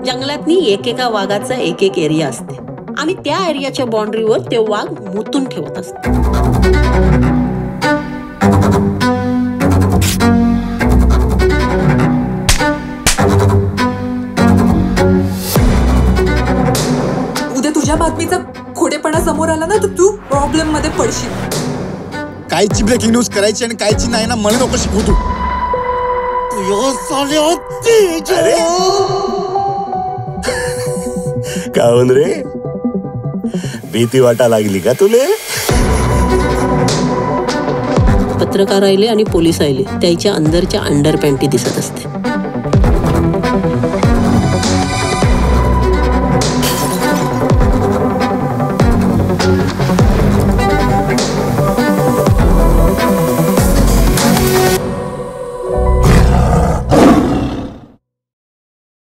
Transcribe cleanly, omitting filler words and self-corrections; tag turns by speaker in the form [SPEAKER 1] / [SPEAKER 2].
[SPEAKER 1] जंगलातनी एकेका वाघाचा एक एक एरिया असते आणि त्या एरियाच्या बाउंड्रीवर ते वाघ मुतून ठेवत असते.
[SPEAKER 2] उद्या तुझ्या बातमीचा खोडेपणा समोर आला ना तर तू प्रॉब्लेम मध्ये पडशील.
[SPEAKER 3] कायची ब्रेकिंग न्यूज करायची आणि कायची नाही ना मला नको शिकवू तू.
[SPEAKER 4] काहून रे भीती वाटा लागली का तुले?
[SPEAKER 1] पत्रकार आले आणि पोलीस आले त्याच्या अंदरच्या अंडर पॅन्टी दिसत असते.